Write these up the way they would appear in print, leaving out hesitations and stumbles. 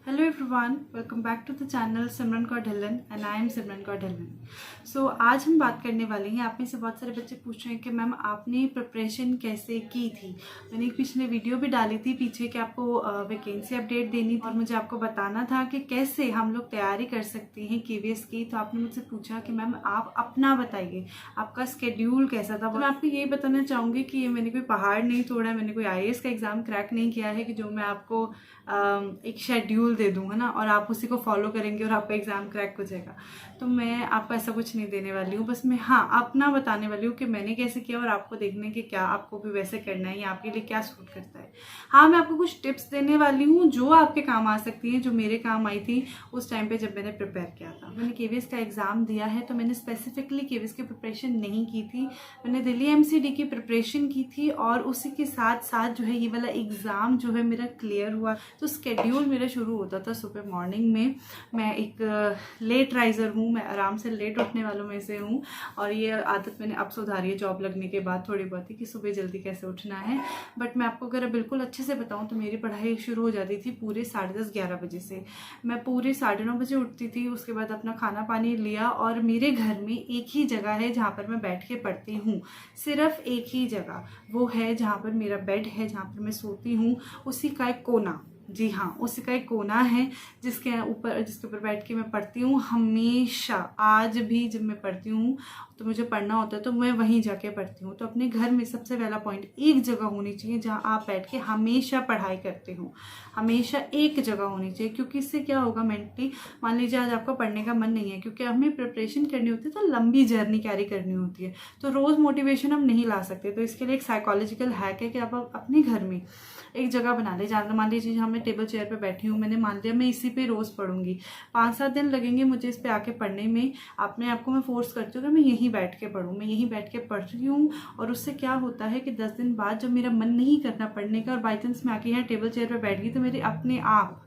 Hello everyone, welcome back to the channel Simran Kaur Dhillon and I am Simran Kaur Dhillon. So आज हम बात करने वाले हैं, आप में से बहुत सारे बच्चे पूछ रहे हैं कि मैम आपने प्रिपरेशन कैसे की थी। मैंने एक पिछले वीडियो भी डाली थी पीछे कि आपको वैकेंसी अपडेट देनी थी और मुझे आपको बताना था कि कैसे हम लोग तैयारी कर सकते हैं KVS की। तो आपने मुझसे पूछा कि मैम आप अपना बताइए, आपका स्केड्यूल कैसा था। तो मैं आपको ये बताना चाहूँगी कि ये मैंने कोई पहाड़ नहीं तोड़ा है, मैंने कोई IAS का एग्ज़ाम क्रैक नहीं किया है कि जो मैं आपको एक शेड्यूल दे दूँ, है ना, और आप उसी को फॉलो करेंगे और आपका एग्ज़ाम क्रैक हो जाएगा। तो मैं आपको ऐसा कुछ नहीं देने वाली हूँ, बस मैं अपना बताने वाली हूँ कि मैंने कैसे किया और आपको देखने कि क्या आपको भी वैसे करना है या आपके लिए क्या सूट करता है। मैं आपको कुछ टिप्स देने वाली हूँ जो आपके काम आ सकती हैं, जो मेरे काम आई थी उस टाइम पे जब मैंने प्रिपेयर किया था। मैंने KVS का एग्ज़ाम दिया है तो मैंने स्पेसिफिकली KVS की प्रिपरेशन नहीं की थी, मैंने दिल्ली MCD की प्रिपरेशन की थी और उसी के साथ साथ जो है ये वाला एग्ज़ाम जो है मेरा क्लियर हुआ। तो स्केड्यूल मेरा शुरू होता था सुबह मॉर्निंग में। मैं एक लेट राइज़र हूँ, मैं आराम से लेट उठने वालों में से हूँ और ये आदत मैंने अब सुधारी है जॉब लगने के बाद थोड़ी बहुत ही कि सुबह जल्दी कैसे उठना है। बट मैं आपको अगर बिल्कुल अच्छे से बताऊँ तो मेरी पढ़ाई शुरू हो जाती थी पूरे 10:30-11 बजे से। मैं पूरे 9:30 बजे उठती थी, उसके बाद अपना खाना पानी लिया और मेरे घर में एक ही जगह है जहाँ पर मैं बैठ के पढ़ती हूँ, सिर्फ एक ही जगह, वो है जहाँ पर मेरा बेड है, जहाँ पर मैं सोती हूँ, उसी का एक कोना, जी हाँ उसी का एक कोना है जिसके ऊपर बैठ के मैं पढ़ती हूँ हमेशा। आज भी जब मैं पढ़ती हूँ तो मुझे पढ़ना होता है तो मैं वहीं जाके पढ़ती हूँ। तो अपने घर में सबसे पहला पॉइंट, एक जगह होनी चाहिए जहाँ आप बैठ के हमेशा पढ़ाई करते हो, हमेशा एक जगह होनी चाहिए। क्योंकि इससे क्या होगा मेंटली, मान लीजिए आज आपका पढ़ने का मन नहीं है, क्योंकि हमें प्रिपरेशन करनी होती है तो लंबी जर्नी कैरी करनी होती है, तो रोज़ मोटिवेशन हम नहीं ला सकते। तो इसके लिए एक साइकोलॉजिकल हैक है कि आप अपने घर में एक जगह बना ले। जहाँ मान लीजिए जहाँ मैं टेबल चेयर पे बैठी हूँ, मैंने मान लिया मैं इसी पे रोज़ पढ़ूंगी, 5-7 दिन लगेंगे मुझे इस पे आके पढ़ने में। अपने आप को मैं फोर्स करती हूँ कि मैं यहीं बैठ के पढ़ूँ, मैं यहीं बैठ के पढ़ रही हूँ। और उससे क्या होता है कि 10 दिन बाद जब मेरा मन नहीं करना पढ़ने का और बाई चांस मैं आके यहाँ टेबल चेयर पर बैठ गई तो मेरी अपने आप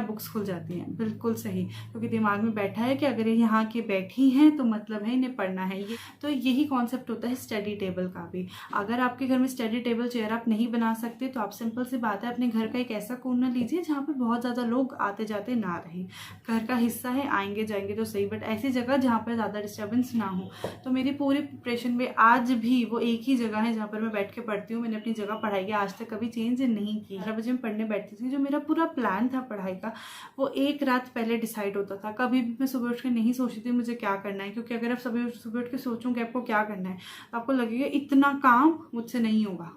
बुक्स खुल जाती हैं। बिल्कुल सही, क्योंकि दिमाग में बैठा है कि अगर ये यहाँ के बैठी हैं तो मतलब है इन्हें पढ़ना है। ये तो यही कॉन्सेप्ट होता है स्टडी टेबल का भी। अगर आपके घर में स्टडी टेबल चेयर आप नहीं बना सकते तो आप सिंपल सी बात है अपने घर का एक ऐसा कोना लीजिए जहाँ पे बहुत ज़्यादा लोग आते जाते ना रहे। घर का हिस्सा है, आएंगे जाएंगे तो सही, बट ऐसी जगह जहाँ पर ज़्यादा डिस्टर्बेंस ना हो। तो मेरी पूरी प्रिपरेशन में आज भी वो एक ही जगह है जहाँ पर मैं बैठ के पढ़ती हूँ। मैंने अपनी जगह पढ़ाई की आज तक कभी चेंज नहीं की। 11 बजे मैं पढ़ने बैठती थी। जो मेरा पूरा प्लान था पढ़ाई का वो एक रात पहले डिसाइड होता था। कभी भी मैं सुबह उठ के नहीं सोचती थी मुझे क्या करना है, क्योंकि अगर आप सुबह उठ के सोचोगे आपको क्या करना है तो आपको लगेगा इतना काम मुझसे नहीं होगा,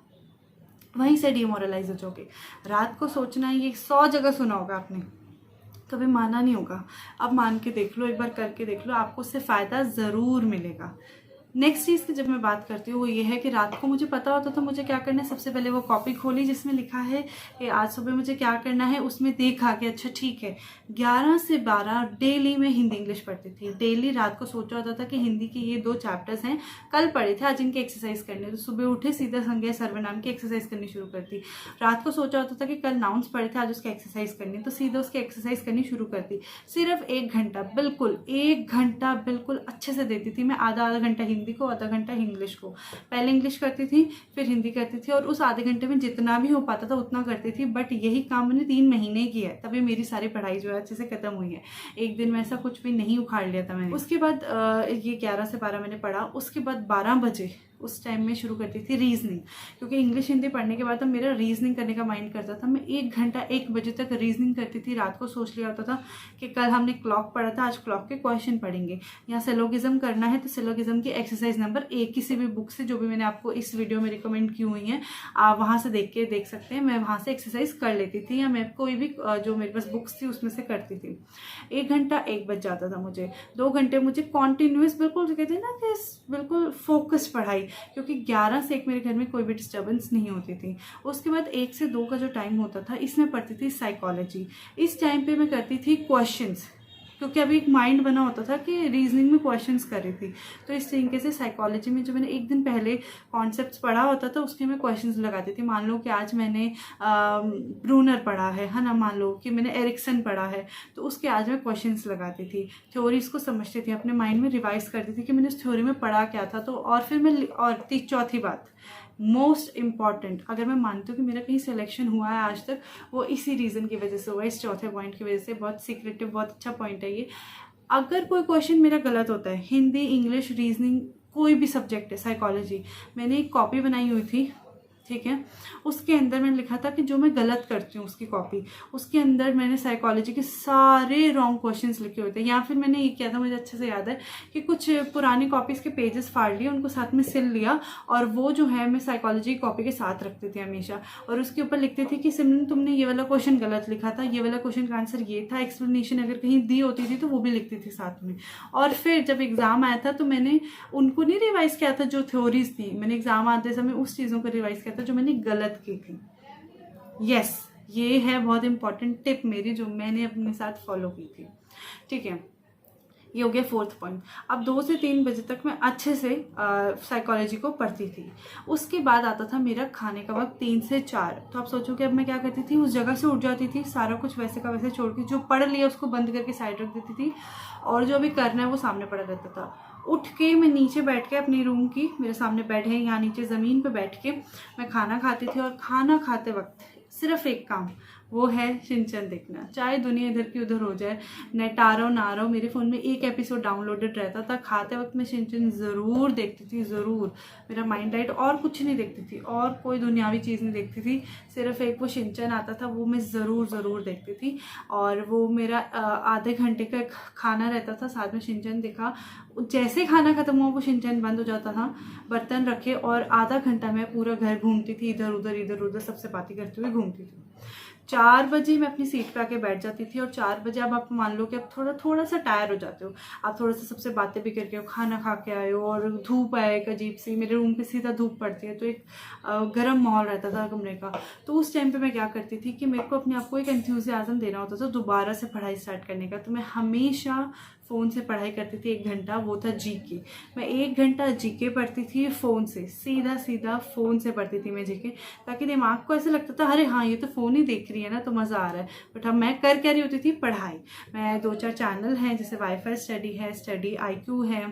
वहीं से डिमोरलाइज हो जाओगे। रात को सोचना है, ये 100 जगह सुना होगा आपने, कभी माना नहीं होगा। अब मान के देख लो, एक बार करके देख लो, आपको उससे फ़ायदा ज़रूर मिलेगा। नेक्स्ट चीज़ की जब मैं बात करती हूँ वो ये है कि रात को मुझे पता होता था मुझे क्या करना है। सबसे पहले वो कॉपी खोली जिसमें लिखा है कि आज सुबह मुझे क्या करना है, उसमें देखा कि अच्छा ठीक है 11 से 12 डेली मैं हिंदी इंग्लिश पढ़ती थी। डेली रात को सोचा होता था कि हिंदी के ये 2 चैप्टर्स हैं, कल पढ़े थे, आज इनकी एक्सरसाइज करनी है। तो सुबह उठे सीधा संज्ञा सर्वनाम की एक्सरसाइज करनी शुरू करती। रात को सोचा होता था कि कल नाउन्स पढ़े थे, आज उसकी एक्सरसाइज करनी, तो सीधा उसकी एक्सरसाइज करनी शुरू करती। सिर्फ 1 घंटा, बिल्कुल 1 घंटा बिल्कुल अच्छे से देती थी मैं। आधा घंटा हिंदी को, आधा घंटा इंग्लिश को। पहले इंग्लिश करती थी फिर हिंदी करती थी और उस आधे घंटे में जितना भी हो पाता था उतना करती थी। बट यही काम मैंने 3 महीने किया है, तभी मेरी सारी पढ़ाई जो है अच्छे से खत्म हुई है। एक दिन में ऐसा कुछ भी नहीं उखाड़ लिया था मैंने। उसके बाद ये 11 से 12 मैंने पढ़ा। उसके बाद 12 बजे उस टाइम में शुरू करती थी रीजनिंग, क्योंकि इंग्लिश हिंदी पढ़ने के बाद अब मेरा रीजनिंग करने का माइंड करता था। मैं 1 घंटा 1 बजे तक रीजनिंग करती थी। रात को सोच लिया होता था कि कल हमने क्लॉक पढ़ा था, आज क्लॉक के क्वेश्चन पढ़ेंगे। यहाँ सिलोगिज्म करना है तो सिलोगिज्म की एक्सरसाइज नंबर 1 किसी भी बुक से, जो भी मैंने आपको इस वीडियो में रिकमेंड की हुई है, आप वहाँ से देख सकते हैं। मैं वहाँ से एक्सरसाइज कर लेती थी या मैं कोई भी जो मेरे पास बुक्स थी उसमें से करती थी। 1 घंटा 1 बज जाता था मुझे। 2 घंटे मुझे कॉन्टिन्यूस, बिल्कुल कहते हैं ना कि बिल्कुल फोकस पढ़ाई, क्योंकि 11 से 1 मेरे घर में कोई भी डिस्टर्बेंस नहीं होती थी। उसके बाद 1 से 2 का जो टाइम होता था इसमें पढ़ती थी साइकोलॉजी। इस टाइम पे मैं करती थी क्वेश्चंस, क्योंकि अभी एक माइंड बना होता था कि रीजनिंग में क्वेश्चंस कर रही थी। तो इस तरीके से साइकोलॉजी में जो मैंने 1 दिन पहले कॉन्सेप्ट्स पढ़ा होता था उसके मैं क्वेश्चंस लगाती थी। मान लो कि आज मैंने ब्रूनर पढ़ा है ना, मान लो कि मैंने एरिक्सन पढ़ा है तो उसके आज मैं क्वेश्चंस लगाती थी। थ्योरीज को समझती थी, अपने माइंड में रिवाइज करती थी कि मैंने उस थ्योरी में पढ़ा क्या था। तो और फिर मैं, और चौथी बात मोस्ट इम्पॉर्टेंट, अगर मैं मानती हूँ कि मेरा कहीं सिलेक्शन हुआ है आज तक, वो इसी रीज़न की वजह से हुआ है, इस चौथे पॉइंट की वजह से। बहुत सीक्रेटिव, बहुत अच्छा पॉइंट है ये। अगर कोई क्वेश्चन मेरा गलत होता है, हिंदी, इंग्लिश, रीजनिंग, कोई भी सब्जेक्ट है, साइकोलॉजी, मैंने एक कॉपी बनाई हुई थी, ठीक है, उसके अंदर मैंने लिखा था कि जो मैं गलत करती हूँ उसकी कॉपी, उसके अंदर मैंने साइकोलॉजी के सारे रॉन्ग क्वेश्चंस लिखे हुए थे। या फिर मैंने ये किया था, मुझे अच्छे से याद है कि कुछ पुरानी कॉपीज़ के पेजेस फाड़ लिए, उनको साथ में सिल लिया, और वो जो है मैं साइकोलॉजी की कॉपी के साथ रखती थी हमेशा, और उसके ऊपर लिखती थी कि सिमरन तुमने ये वाला क्वेश्चन गलत लिखा था, ये वाला क्वेश्चन का आंसर ये था। एक्सप्लेनेशन अगर कहीं दी होती थी तो वो भी लिखती थी साथ में। और फिर जब एग्ज़ाम आया था तो मैंने उनको नहीं रिवाइज किया था जो थ्योरीज थी, मैंने एग्जाम आते समय उस चीज़ों को रिवाइज किया था जो मैंने गलत की थी। यस, ये है बहुत इंपॉर्टेंट टिप मेरी जो मैंने अपने साथ फॉलो की थी, ठीक है। ये हो गया फोर्थ पॉइंट। अब 2 से 3 बजे तक मैं अच्छे से साइकोलॉजी को पढ़ती थी। उसके बाद आता था मेरा खाने का वक्त 3 से 4। तो आप सोचो कि अब मैं क्या करती थी, उस जगह से उठ जाती थी, सारा कुछ वैसे का वैसे छोड़ के, जो पढ़ लिया उसको बंद करके साइड रख देती थी, और जो अभी करना है वो सामने पड़ा रहता था। उठ के मैं नीचे बैठ के अपनी रूम की, मेरे सामने बेड है, यहाँ नीचे ज़मीन पे बैठ के मैं खाना खाती थी। और खाना खाते वक्त सिर्फ एक काम, वो है शिनचैन देखना, चाहे दुनिया इधर की उधर हो जाए, नेट आ रहा हो ना आ रहा हो, मेरे फ़ोन में एक एपिसोड डाउनलोडेड रहता था। खाते वक्त मैं शिनचैन ज़रूर देखती थी, ज़रूर। मेरा माइंड डाइट, और कुछ नहीं देखती थी, और कोई दुनियावी चीज़ नहीं देखती थी, सिर्फ एक वो शिनचैन आता था, वो मैं ज़रूर देखती थी। और वो मेरा आधे घंटे का खाना रहता था, साथ में शिनचैन देखा। जैसे खाना खत्म हुआ वो शिनचैन बंद हो जाता था, बर्तन रखे, और आधा घंटा मैं पूरा घर घूमती थी, इधर उधर सबसे बातें करते हुए घूमती थी। 4 बजे मैं अपनी सीट पे आके बैठ जाती थी। और 4 बजे अब आप मान लो कि आप थोड़ा सा टायर हो जाते हो, आप थोड़ा सा सबसे बातें भी करके हो, खाना खा के आए हो, और धूप है एक अजीब सी, मेरे रूम पे सीधा धूप पड़ती है, तो एक गर्म माहौल रहता था कमरे का। तो उस टाइम पे मैं क्या करती थी कि मेरे को अपने आप को एक एंथुसियाज्म देना होता था दोबारा से पढ़ाई स्टार्ट करने का। तो मैं हमेशा फ़ोन से पढ़ाई करती थी 1 घंटा, वो था जीके। मैं 1 घंटा जीके पढ़ती थी फ़ोन से, सीधा फ़ोन से पढ़ती थी मैं जीके, ताकि दिमाग को ऐसा लगता था अरे हाँ ये तो फ़ोन ही देख रही है ना, तो मज़ा आ रहा है। बट अब मैं कर क्या रही होती थी, पढ़ाई। मैं 2-4 चैनल हैं, जैसे वाईफाई स्टडी है, स्टडी IQ है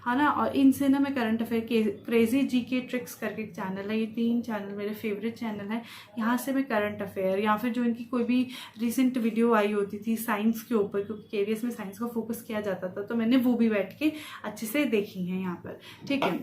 ना, और इनसे ना मैं करंट अफेयर के क्रेजी जीके ट्रिक्स करके एक चैनल है, ये 3 चैनल मेरे फेवरेट चैनल है। यहाँ से मैं करंट अफेयर, या फिर जो इनकी कोई भी रिसेंट वीडियो आई होती थी साइंस के ऊपर, क्योंकि KVS में साइंस को फोकस किया जाता था, तो मैंने वो भी बैठ के अच्छे से देखी है यहाँ पर, ठीक है।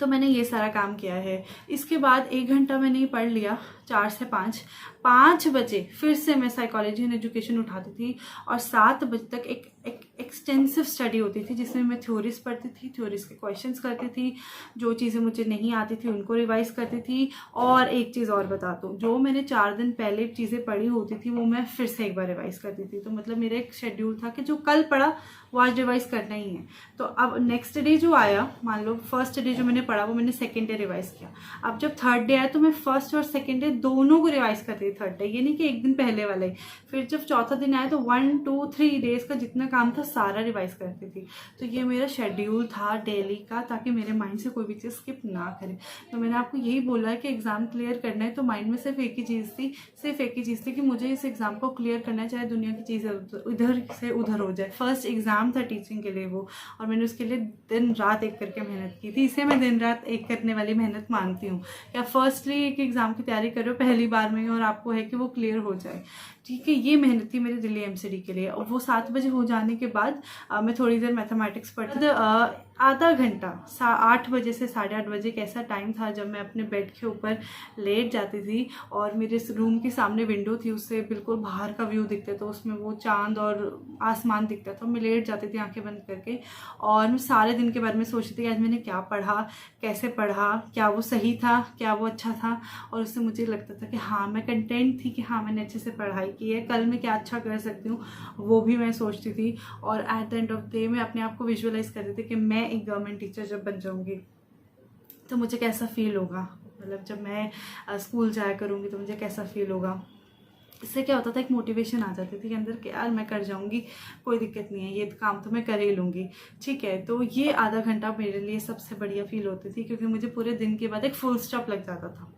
तो मैंने ये सारा काम किया है। इसके बाद 1 घंटा मैंने पढ़ लिया, 4 से 5 बजे फिर से मैं साइकोलॉजी एंड एजुकेशन उठाती थी, और 7 बजे तक एक एक्सटेंसिव स्टडी होती थी, जिसमें मैं थ्योरीज पढ़ती थी, थ्योरीज के क्वेश्चंस करती थी, जो चीज़ें मुझे नहीं आती थी उनको रिवाइज करती थी। और एक चीज़ और बता दूँ, जो मैंने 4 दिन पहले चीज़ें पढ़ी होती थी वो मैं फिर से एक बार रिवाइज करती थी। तो मतलब मेरा एक शेड्यूल था कि जो कल पढ़ा वो आज रिवाइज करना ही है। तो अब नेक्स्ट डे जो आया, मान लो फर्स्ट डे जो मैंने पढ़ा वो मैंने सेकेंड डे रिवाइज किया। अब जब थर्ड डे आया तो मैं फर्स्ट और सेकेंड डे दोनों को रिवाइज करती थी थर्ड डे, ये नहीं कि एक दिन पहले वाला ही। फिर जब चौथा दिन आया तो 1, 2, 3 डेज का जितना काम था सारा रिवाइज करती थी। तो ये मेरा शेड्यूल था डेली का, ताकि मेरे माइंड से कोई भी चीज़ स्किप ना करे। तो मैंने आपको यही बोला है कि एग्जाम क्लियर करना है, तो माइंड में सिर्फ एक ही चीज़ थी कि मुझे इस एग्जाम को क्लियर करना है, चाहे दुनिया की चीज़ इधर से उधर हो जाए। फर्स्ट एग्जाम था टीचिंग के लिए वो, और मैंने उसके लिए दिन रात एक करके मेहनत की थी। इसे मैं दिन रात एक करने वाली मेहनत मानती हूँ। या फर्स्टली एक एग्जाम की तैयारी कर रहे हो पहली बार में, और आपको है कि वो क्लियर हो जाए, ठीक है। ये मेहनत थी मेरी दिल्ली MCD के लिए। और वो 7 बजे हो जाने के बाद मैं थोड़ी देर मैथमेटिक्स पढ़ती थी, आधा घंटा 8 बजे से 8:30 बजे एक ऐसा टाइम था जब मैं अपने बेड के ऊपर लेट जाती थी, और मेरे रूम के सामने विंडो थी, उससे बिल्कुल बाहर का व्यू दिखता था, उसमें वो चांद और आसमान दिखता था। मैं लेट जाती थी आंखें बंद करके, और मैं सारे दिन के बारे में सोचती थी कि आज मैंने क्या पढ़ा, कैसे पढ़ा, क्या वो सही था, क्या वो अच्छा था। और उससे मुझे लगता था कि हाँ मैं कंटेंट थी, कि हाँ मैंने अच्छे से पढ़ाई की है, कल मैं क्या अच्छा कर सकती हूँ वो भी मैं सोचती थी। और at the end of day मैं अपने आप को विजुअलाइज करती थी कि मैं एक गवर्नमेंट टीचर जब बन जाऊंगी तो मुझे कैसा फील होगा, मतलब जब मैं स्कूल जाया करूंगी तो मुझे कैसा फील होगा। इससे क्या होता था, एक मोटिवेशन आ जाती थी कि अंदर कि यार मैं कर जाऊंगी, कोई दिक्कत नहीं है, ये काम तो मैं कर ही लूँगी, ठीक है। तो ये आधा घंटा मेरे लिए सबसे बढ़िया फील होती थी, क्योंकि मुझे पूरे दिन के बाद एक फुल स्टॉप लग जाता था,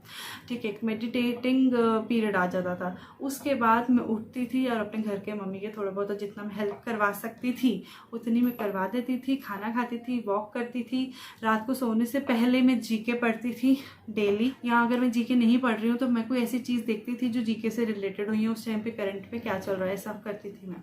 ठीक है, एक मेडिटेटिंग पीरियड आ जाता था। उसके बाद मैं उठती थी और अपने घर के मम्मी के थोड़ा बहुत जितना मैं हेल्प करवा सकती थी उतनी मैं करवा देती थी, खाना खाती थी, वॉक करती थी। रात को सोने से पहले मैं जीके पढ़ती थी डेली, या अगर मैं जीके नहीं पढ़ रही हूँ तो मैं कोई ऐसी चीज़ देखती थी जो जीके से रिलेटेड हुई है, उस टाइम पे करंट पे क्या चल रहा है, सब करती थी मैं।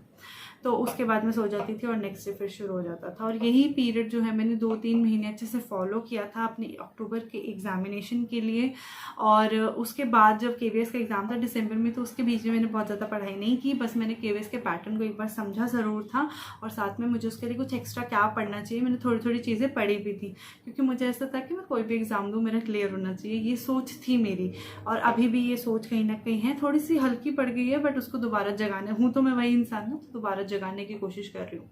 तो उसके बाद मैं सो जाती थी और नेक्स्ट डे फिर शुरू हो जाता था। और यही पीरियड जो है मैंने 2-3 महीने अच्छे से फॉलो किया था अपने अक्टूबर के एग्जामिनेशन के लिए। और उसके बाद जब केवीएस का एग्ज़ाम था दिसंबर में, तो उसके बीच में मैंने बहुत ज़्यादा पढ़ाई नहीं की, बस मैंने केवीएस के पैटर्न को एक बार समझा ज़रूर था, और साथ में मुझे उसके लिए कुछ एक्स्ट्रा क्या पढ़ना चाहिए मैंने थोड़ी थोड़ी चीज़ें पढ़ी भी थी, क्योंकि मुझे ऐसा था कि मैं कोई भी एग्ज़ाम दूँ मेरा क्लियर होना चाहिए, ये सोच थी मेरी। और अभी भी ये सोच कहीं ना कहीं है, थोड़ी सी हल्की पड़ गई है, बट उसको दोबारा जगाने, हूँ तो मैं वही इंसान हूँ, तो दोबारा जगाने की कोशिश कर रही हूँ।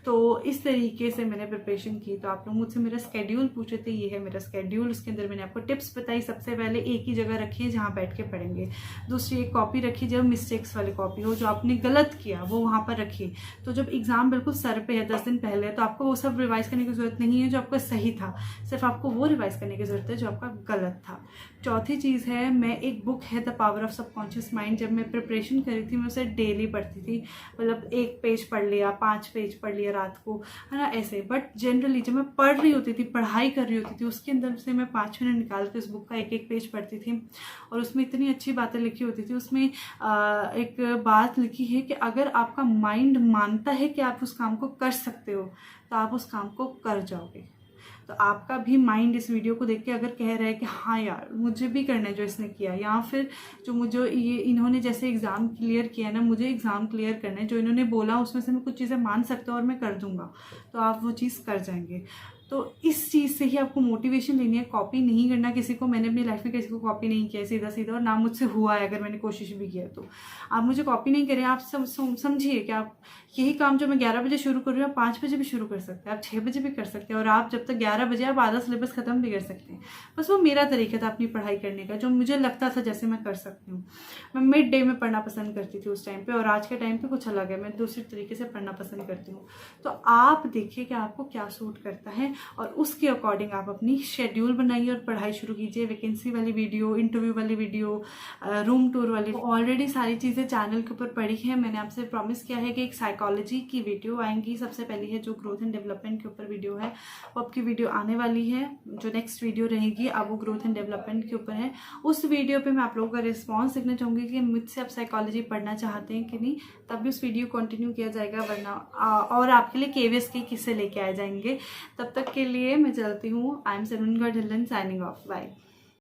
तो इस तरीके से मैंने प्रिपरेशन की। तो आप लोग मुझसे मेरा स्केड्यूल पूछे थे, ये है मेरा स्केड्यूल। उसके अंदर मैंने आपको टिप्स बताई। सबसे पहले एक ही जगह रखिए जहाँ बैठ के पढ़ेंगे। दूसरी, एक कॉपी रखिए, जब मिस्टेक्स वाली कॉपी हो, जो आपने गलत किया वो वहाँ पर रखिए। तो जब एग्जाम बिल्कुल सर पे है 10 दिन पहले, तो आपको वो सब रिवाइज करने की जरूरत नहीं है जो आपका सही था, सिर्फ आपको वो रिवाइज करने की जरूरत है जो आपका गलत था। चौथी चीज़ है, मैं एक बुक है the power of subconscious mind, जब मैं प्रिपरेशन करी थी मैं उसे डेली पढ़ती थी, मतलब 1 पेज पढ़ लिया, 5 पेज पढ़ लिया रात को, है ना, ऐसे। बट जनरली जब मैं पढ़ रही होती थी, पढ़ाई कर रही होती थी, उसके अंदर से मैं 5 मिनट निकाल के उस बुक का एक एक पेज पढ़ती थी। और उसमें इतनी अच्छी बातें लिखी होती थी। उसमें एक बात लिखी है कि अगर आपका माइंड मानता है कि आप उस काम को कर सकते हो, तो आप उस काम को कर जाओगे। तो आपका भी माइंड इस वीडियो को देख के अगर कह रहा है कि हाँ यार मुझे भी करना है जो इसने किया, या फिर जो मुझे ये इन्होंने जैसे एग्ज़ाम क्लियर किया ना, मुझे एग्ज़ाम क्लियर करना है, जो इन्होंने बोला उसमें से मैं कुछ चीज़ें मान सकता हूँ और मैं कर दूंगा, तो आप वो चीज़ कर जाएंगे। तो इस चीज़ से ही आपको मोटिवेशन लेनी है। कॉपी नहीं करना किसी को। मैंने अपनी लाइफ में किसी को कॉपी नहीं किया सीधा सीधा, और ना मुझसे हुआ है, अगर मैंने कोशिश भी किया तो। आप मुझे कॉपी नहीं करें। आप समझिए कि आप यही काम जो मैं 11 बजे शुरू कर रही हूँ, आप 5 बजे भी शुरू कर सकते हैं, आप 6 बजे भी कर सकते हैं, और आप जब तक 11 बजे आप आधा सिलेबस खत्म भी कर सकते हैं। बस वो मेरा तरीका था अपनी पढ़ाई करने का, जो मुझे लगता था जैसे मैं कर सकती हूँ। मैं मिड डे में पढ़ना पसंद करती थी उस टाइम पे, और आज के टाइम पे कुछ अलग है, मैं दूसरे तरीके से पढ़ना पसंद करती हूँ। तो आप देखिए कि आपको क्या सूट करता है, और उसके अकॉर्डिंग आप अपनी शेड्यूल बनाइए और पढ़ाई शुरू कीजिए। वैकेंसी वाली वीडियो, इंटरव्यू वाली वीडियो, रूम टूर वाली, ऑलरेडी सारी चीज़ें चैनल के ऊपर पढ़ी है। मैंने आपसे प्रॉमिस किया है कि एक साइकोलॉजी की वीडियो आएंगी। सबसे पहली है जो ग्रोथ एंड डेवलपमेंट के ऊपर वीडियो है, वो आपकी वीडियो आने वाली है। जो नेक्स्ट वीडियो रहेगी अब वो ग्रोथ एंड डेवलपमेंट के ऊपर है। उस वीडियो पे मैं आप लोगों का रिस्पॉन्स देखना चाहूँगी कि मुझसे आप साइकोलॉजी पढ़ना चाहते हैं कि नहीं, तब भी उस वीडियो कंटिन्यू किया जाएगा, वरना और आपके लिए केवीएस के किस्से लेके आ जाएंगे। तब तक के लिए मैं चलती हूँ। I am Simran Kaur Dhillon, signing off. Bye.